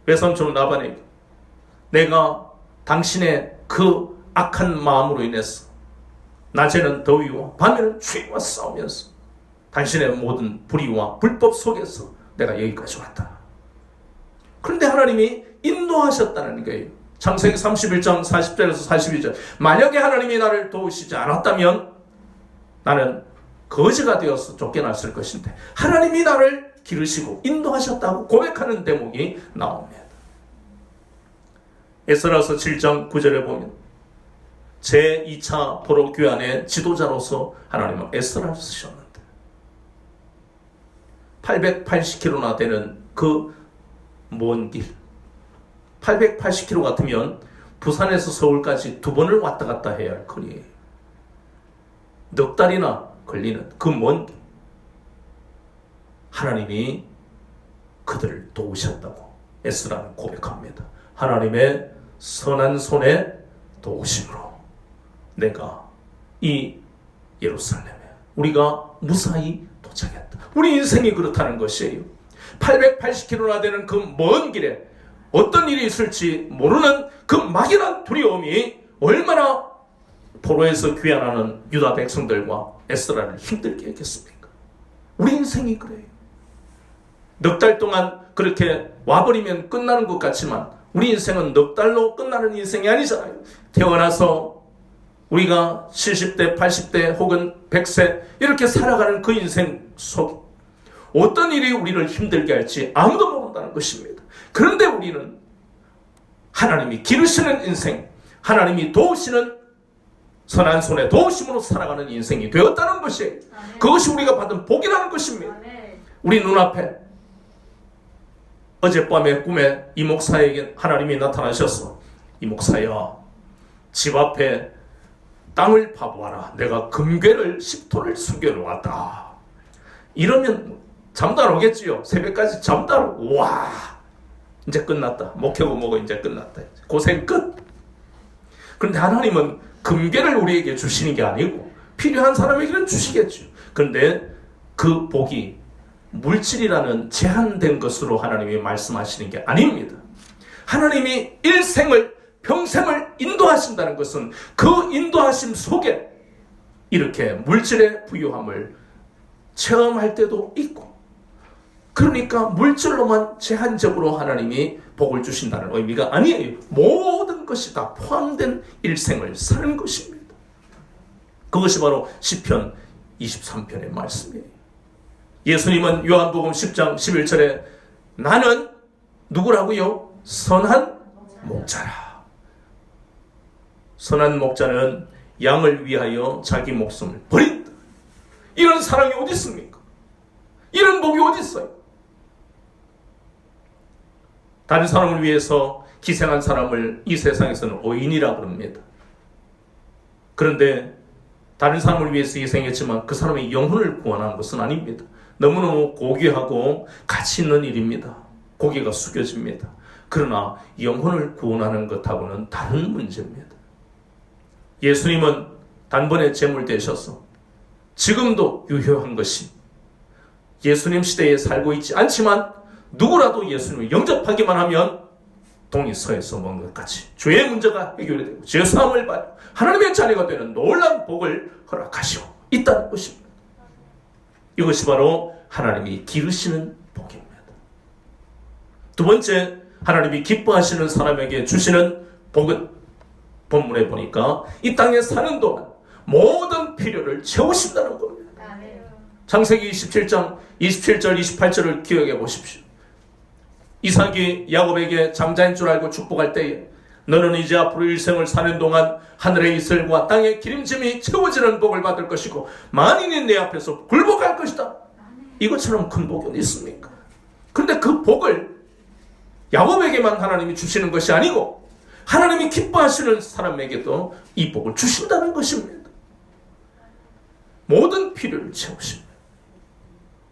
외삼촌 라반에게 내가 당신의 그 악한 마음으로 인해서 낮에는 더위와 밤에는 추위와 싸우면서 당신의 모든 불의와 불법 속에서 내가 여기까지 왔다. 그런데 하나님이 인도하셨다는 거예요. 창세기 31장 40절에서 42절. 만약에 하나님이 나를 도우시지 않았다면 나는 거지가 되어서 쫓겨났을 것인데 하나님이 나를 기르시고 인도하셨다고 고백하는 대목이 나옵니다. 에스라서 7장 9절에 보면 제2차 포로 귀환의 지도자로서 하나님은 에스라를 쓰셨는데 880km나 되는 그 먼 길, 880km 같으면 부산에서 서울까지 2번을 왔다 갔다 해야 할 거리예요. 넉 달이나 걸리는 그 먼 길. 하나님이 그들을 도우셨다고 에스라는 고백합니다. 하나님의 선한 손에 도우심으로 내가 이 예루살렘에 우리가 무사히 도착했다. 우리 인생이 그렇다는 것이에요. 880km나 되는 그 먼 길에 어떤 일이 있을지 모르는 그 막연한 두려움이 얼마나 포로에서 귀환하는 유다 백성들과 에스라를 힘들게 했겠습니까? 우리 인생이 그래요. 넉 달 동안 그렇게 와버리면 끝나는 것 같지만 우리 인생은 넉 달로 끝나는 인생이 아니잖아요. 태어나서 우리가 70대, 80대 혹은 100세 이렇게 살아가는 그 인생 속 어떤 일이 우리를 힘들게 할지 아무도 모른다는 것입니다. 그런데 우리는 하나님이 기르시는 인생, 하나님이 도우시는 선한 손에 도우심으로 살아가는 인생이 되었다는 것이 그것이 우리가 받은 복이라는 것입니다. 우리 눈앞에 어젯밤에 꿈에 이 목사에게 하나님이 나타나셔서 이 목사야 집 앞에 땅을 파보아라. 내가 금괴를 10톤을 숨겨놓았다. 이러면 잠도 안 오겠지요. 새벽까지 잠도 안 오고 와 이제 끝났다. 목회고 뭐고 이제 끝났다. 고생 끝. 그런데 하나님은 금괴를 우리에게 주시는 게 아니고 필요한 사람에게는 주시겠죠. 그런데 그 복이 물질이라는 제한된 것으로 하나님이 말씀하시는 게 아닙니다. 하나님이 일생을 평생을 인도하신다는 것은 그 인도하심 속에 이렇게 물질의 부유함을 체험할 때도 있고 그러니까 물질로만 제한적으로 하나님이 복을 주신다는 의미가 아니에요. 모든 것이 다 포함된 일생을 사는 것입니다. 그것이 바로 시편 23편의 말씀이에요. 예수님은 요한복음 10장 11절에 나는 누구라고요? 선한 목자라. 선한 목자는 양을 위하여 자기 목숨을 버린다. 이런 사랑이 어디 있습니까? 이런 복이 어디 있어요? 다른 사람을 위해서 희생한 사람을 이 세상에서는 의인이라 그럽니다. 그런데 다른 사람을 위해서 희생했지만 그 사람의 영혼을 구원한 것은 아닙니다. 너무너무 고귀하고 가치 있는 일입니다. 고개가 숙여집니다. 그러나 영혼을 구원하는 것하고는 다른 문제입니다. 예수님은 단번에 제물 되셔서 지금도 유효한 것이 예수님 시대에 살고 있지 않지만 누구라도 예수님을 영접하기만 하면 동이 서에서 먹는 것 같이 죄의 문제가 해결이 되고 죄사함을 받고 하나님의 자녀가 되는 놀라운 복을 허락하시고 있다는 것입니다. 이것이 바로 하나님이 기르시는 복입니다. 두 번째, 하나님이 기뻐하시는 사람에게 주시는 복은 본문에 보니까 이 땅에 사는 동안 모든 필요를 채우신다는 겁니다. 창세기 27장 27절 28절을 기억해 보십시오. 이삭이 야곱에게 장자인 줄 알고 축복할 때에 너는 이제 앞으로 일생을 사는 동안 하늘의 이슬과 땅의 기름짐이 채워지는 복을 받을 것이고 만인이 내 앞에서 굴복할 것이다. 이것처럼 큰 복이 어디 있습니까? 그런데 그 복을 야곱에게만 하나님이 주시는 것이 아니고 하나님이 기뻐하시는 사람에게도 이 복을 주신다는 것입니다. 모든 필요를 채우십니다.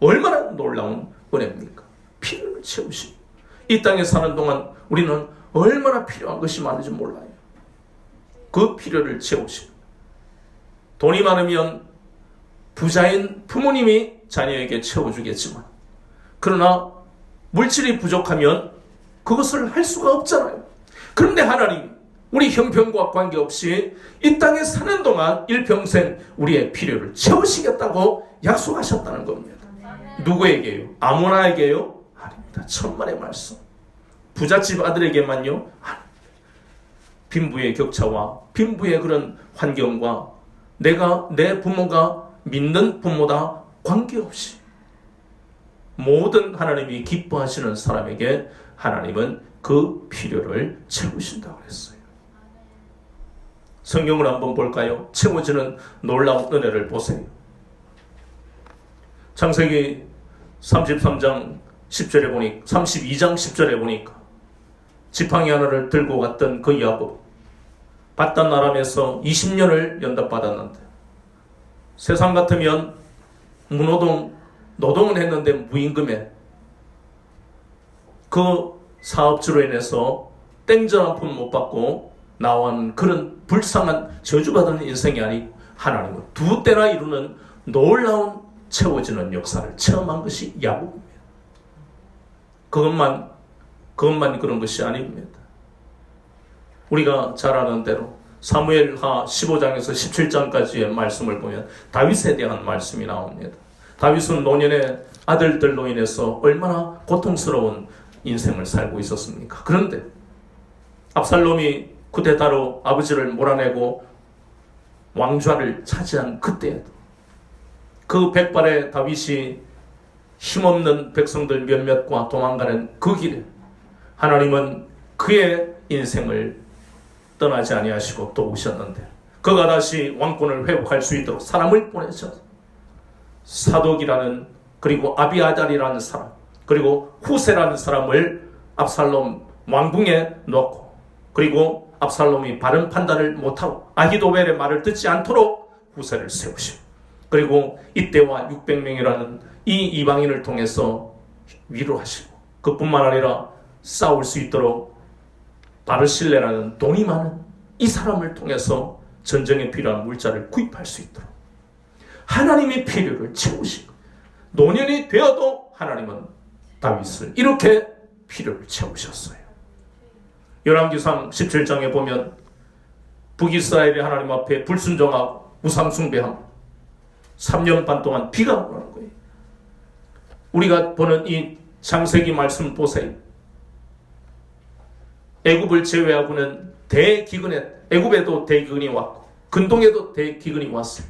얼마나 놀라운 은혜입니까? 필요를 채우십니다. 이 땅에 사는 동안 우리는 얼마나 필요한 것이 많은지 몰라요. 그 필요를 채우시고, 돈이 많으면 부자인 부모님이 자녀에게 채워주겠지만, 그러나 물질이 부족하면 그것을 할 수가 없잖아요. 그런데 하나님, 우리 형편과 관계없이 이 땅에 사는 동안 일평생 우리의 필요를 채우시겠다고 약속하셨다는 겁니다. 누구에게요? 아무나에게요? 아닙니다. 천만의 말씀. 부잣집 아들에게만요? 아닙니다. 빈부의 격차와 빈부의 그런 환경과 내 부모가 믿는 부모다 관계없이 모든 하나님이 기뻐하시는 사람에게 하나님은 그 필요를 채우신다고 했어요. 성경을 한번 볼까요? 채워지는 놀라운 은혜를 보세요. 창세기 33장 10절에 보니까, 32장 10절에 보니까 지팡이 하나를 들고 갔던 그 야곱, 바단 아람에서 20년을 연답받았는데, 세상 같으면 노동은 했는데 무임금에 그 사업주로 인해서 땡전 한 푼 못 받고 나온 그런 불쌍한 저주받은 인생이 아니고, 하나님은 두 때나 이루는 놀라운 채워지는 역사를 체험한 것이 야곱입니다. 그것만 그런 것이 아닙니다. 우리가 잘 아는 대로 사무엘하 15장에서 17장까지의 말씀을 보면 다윗에 대한 말씀이 나옵니다. 다윗은 노년의 아들들로 인해서 얼마나 고통스러운 인생을 살고 있었습니까? 그런데 압살롬이 쿠데타로 아버지를 몰아내고 왕좌를 차지한 그때에도 그 백발의 다윗이 힘없는 백성들 몇몇과 도망가는 그 길에 하나님은 그의 인생을 떠나지 아니하시고 또 오셨는데, 그가 다시 왕권을 회복할 수 있도록 사람을 보내셔서 사독이라는, 그리고 아비아달이라는 사람, 그리고 후세라는 사람을 압살롬 왕궁에 놓고, 그리고 압살롬이 바른 판단을 못하고 아히도벨의 말을 듣지 않도록 후세를 세우시고, 그리고 이때와 600명이라는 이 이방인을 통해서 위로하시고, 그뿐만 아니라 싸울 수 있도록 바르실레라는 돈이 많은 이 사람을 통해서 전쟁에 필요한 물자를 구입할 수 있도록 하나님의 필요를 채우시고, 노년이 되어도 하나님은 다윗을 이렇게 필요를 채우셨어요. 열왕기상 17장에 보면 북이스라엘이 하나님 앞에 불순종하고 우상숭배하고 3년 반 동안 비가 오는 거예요. 우리가 보는 이 창세기 말씀 보세요. 애굽을 제외하고는 대기근에, 애굽에도 대기근이 왔고 근동에도 대기근이 왔어요.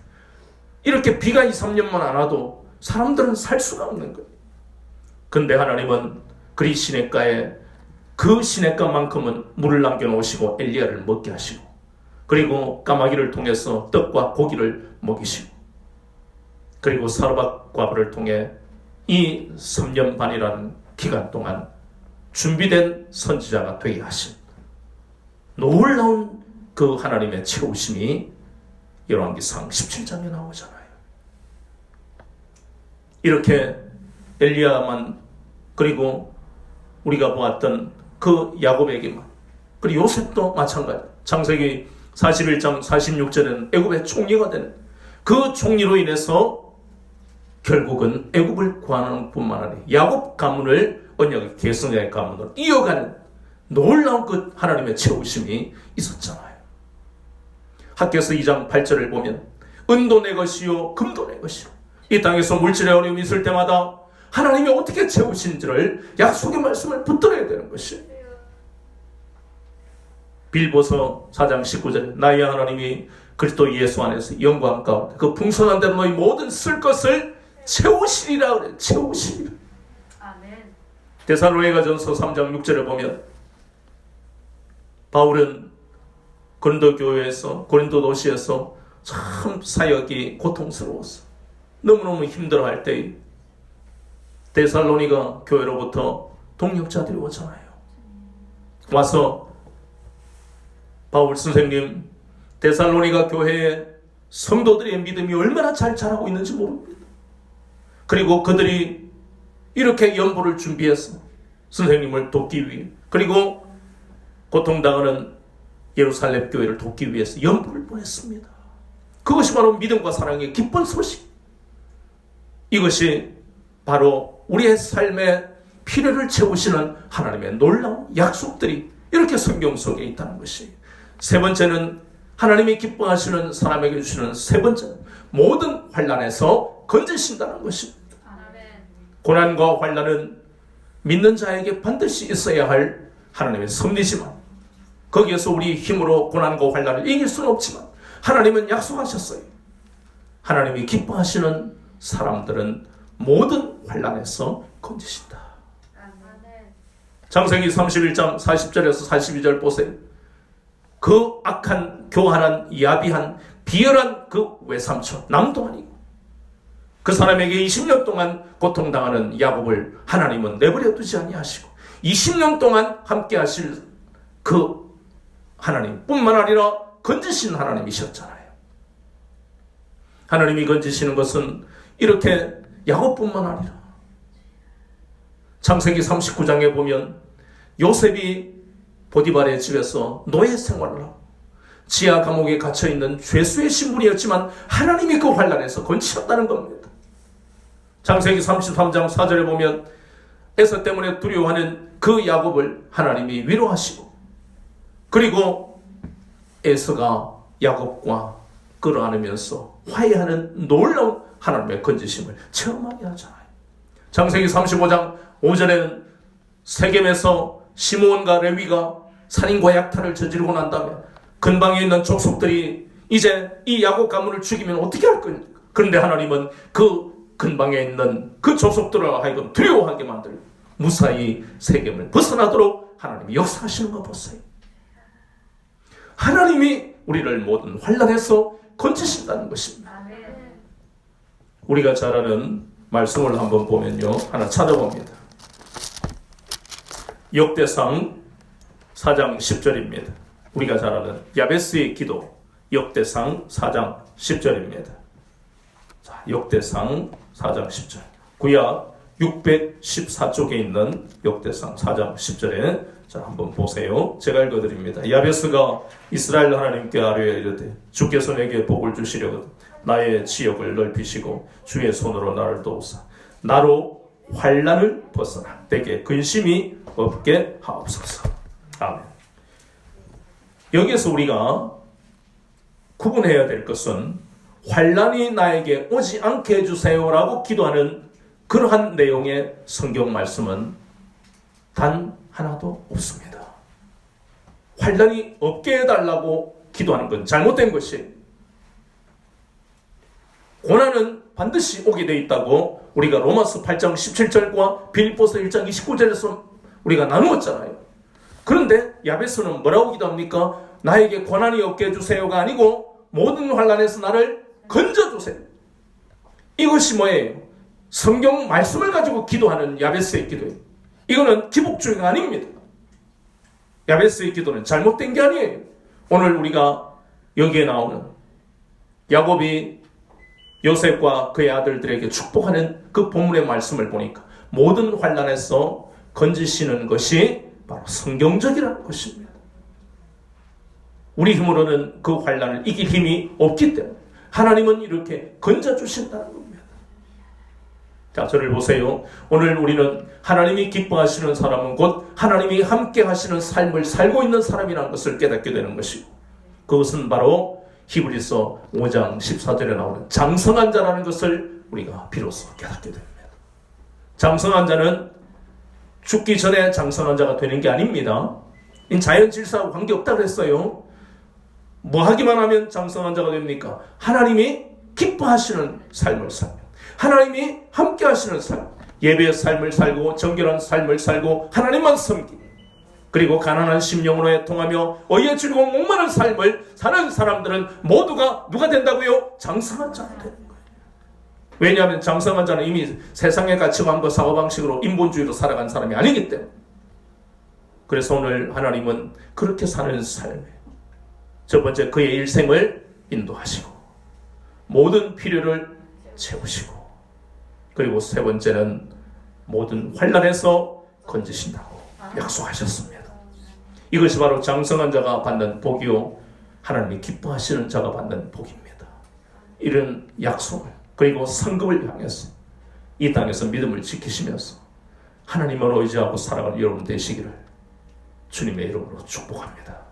이렇게 비가 2, 3년만 안 와도 사람들은 살 수가 없는 거예요. 근데 하나님은 그리 시냇가에 그 시냇가만큼은 물을 남겨놓으시고 엘리야를 먹게 하시고, 그리고 까마귀를 통해서 떡과 고기를 먹이시고, 그리고 사르밧 과부를 통해 이 3년 반이라는 기간 동안 준비된 선지자가 되게 하신 놀라운 그 하나님의 채우심이 열왕기상 17장에 나오잖아요. 이렇게 엘리야만, 그리고 우리가 보았던 그 야곱에게만, 그리고 요셉도 마찬가지. 창세기 41장 46절에는 애굽의 총리가 되는 그 총리로 인해서 결국은 애굽을 구하는 뿐만 아니라 야곱 가문을 언약의 계승자의 가문으로 이어가는 놀라운 그 하나님의 채우심이 있었잖아요. 학개서 2장 8절을 보면 은도 내 것이요 금도 내 것이요, 이 땅에서 물질의 어려움이 있을 때마다 하나님이 어떻게 채우신지를 약속의 말씀을 붙들어야 되는 것이에요. 빌보서 4장 19절 나의 하나님이 그리스도 예수 안에서 영광 가운데 그 풍성한 대로 너희 모든 쓸 것을 채우시리라 그래요. 채우시리라. 아멘. 데살로니가전서 3장 6절을 보면 바울은 고린도 교회에서, 고린도 도시에서 참 사역이 고통스러웠어. 너무너무 힘들어할 때 데살로니가 교회로부터 동역자들이 오잖아요. 와서 바울 선생님, 데살로니가 교회의 성도들의 믿음이 얼마나 잘 자라고 있는지 모릅니다. 그리고 그들이 이렇게 연보를 준비해서 선생님을 돕기 위해, 그리고 고통당하는 예루살렘 교회를 돕기 위해서 연보를 보냈습니다. 그것이 바로 믿음과 사랑의 기쁜 소식. 이것이 바로 우리의 삶의 필요를 채우시는 하나님의 놀라운 약속들이 이렇게 성경 속에 있다는 것이. 세 번째는 하나님이 기뻐하시는 사람에게 주시는 세 번째는 모든 환난에서 건지신다는 것입니다. 고난과 환난은 믿는 자에게 반드시 있어야 할 하나님의 섭리지만 거기에서 우리 힘으로 고난과 환난을 이길 수는 없지만 하나님은 약속하셨어요. 하나님이 기뻐하시는 사람들은 모든 환난에서 건지신다. 창세기 31장 40절에서 42절 보세요. 그 악한, 교한한, 야비한, 비열한 그 외삼촌, 남도 아니고 그 사람에게 20년 동안 고통당하는 야곱을 하나님은 내버려 두지 아니하시고 20년 동안 함께 하실 그 하나님뿐만 아니라 건지신 하나님이셨잖아요. 하나님이 건지시는 것은 이렇게 야곱뿐만 아니라 창세기 39장에 보면 요셉이 보디발의 집에서 노예 생활을 하고 지하 감옥에 갇혀있는 죄수의 신분이었지만 하나님이 그 환난에서 건지셨다는 겁니다. 창세기 33장 4절에 보면 에서 때문에 두려워하는 그 야곱을 하나님이 위로하시고 그리고 에서가 야곱과 끌어안으면서 화해하는 놀라운 하나님의 건지심을 체험하게 하잖아요. 창세기 35장 5절에는 세겜에서 시므온과 레위가 살인과 약탈을 저지르고 난 다음에 근방에 있는 족속들이 이제 이 야곱 가문을 죽이면 어떻게 할 거냐. 그런데 하나님은 그 근방에 있는 그 족속들을 하여금 두려워하게 만들고 무사히 세겜을 벗어나도록 하나님이 역사하시는 거 보세요. 하나님이 우리를 모든 환난에서 건지신다는 것입니다. 우리가 잘 아는 말씀을 한번 보면요. 하나 찾아봅니다. 역대상 4장 10절입니다. 우리가 잘 아는 야베스의 기도 역대상 4장 10절입니다. 자, 역대상 4장 10절. 구약 614쪽에 있는 역대상 4장 10절에 자, 한번 보세요. 제가 읽어드립니다. 야베스가 이스라엘 하나님께 아뢰어 이르되 주께서 내게 복을 주시려거든 나의 지역을 넓히시고 주의 손으로 나를 도우사 나로 환난을 벗어나 내게 근심이 없게 하옵소서. 아멘. 여기에서 우리가 구분해야 될 것은 환난이 나에게 오지 않게 해주세요라고 기도하는 그러한 내용의 성경 말씀은 단 하나도 없습니다. 환난이 없게 해달라고 기도하는 건 잘못된 것이 고난은 반드시 오게 돼 있다고 우리가 로마서 8장 17절과 빌립보서 1장 29절에서 우리가 나누었잖아요. 그런데 야베스는 뭐라고 기도합니까? 나에게 고난이 없게 해주세요가 아니고 모든 환난에서 나를 건져주세요. 이것이 뭐예요? 성경 말씀을 가지고 기도하는 야베스의 기도예요. 이거는 기복주의가 아닙니다. 야베스의 기도는 잘못된 게 아니에요. 오늘 우리가 여기에 나오는 야곱이 요셉과 그의 아들들에게 축복하는 그 본문의 말씀을 보니까 모든 환난에서 건지시는 것이 바로 성경적이라는 것입니다. 우리 힘으로는 그 환난을 이길 힘이 없기 때문에 하나님은 이렇게 건져주신다는 겁니다. 자, 저를 보세요. 오늘 우리는 하나님이 기뻐하시는 사람은 곧 하나님이 함께 하시는 삶을 살고 있는 사람이라는 것을 깨닫게 되는 것이고 그것은 바로 히브리서 5장 14절에 나오는 장성한 자라는 것을 우리가 비로소 깨닫게 됩니다. 장성한 자는 죽기 전에 장성한 자가 되는 게 아닙니다. 자연 질서하고 관계없다고 그랬어요. 뭐 하기만 하면 장성한 자가 됩니까? 하나님이 기뻐하시는 삶을 살면 하나님이 함께 하시는 삶, 예배의 삶을 살고 정결한 삶을 살고 하나님만 섬기고 그리고 가난한 심령으로 애통하며 어이에 즐거운 목마른 삶을 사는 사람들은 모두가 누가 된다고요? 장성한 자가 되는 거예요. 왜냐하면 장성한 자는 이미 세상의 가치관과 사고방식으로 인본주의로 살아간 사람이 아니기 때문에. 그래서 오늘 하나님은 그렇게 사는 삶에 첫 번째 그의 일생을 인도하시고 모든 필요를 채우시고 그리고 세 번째는 모든 환난에서 건지신다고 약속하셨습니다. 이것이 바로 장성한 자가 받는 복이요 하나님이 기뻐하시는 자가 받는 복입니다. 이런 약속을 그리고 상급을 향해서 이 땅에서 믿음을 지키시면서 하나님을 의지하고 살아가는 여러분 되시기를 주님의 이름으로 축복합니다.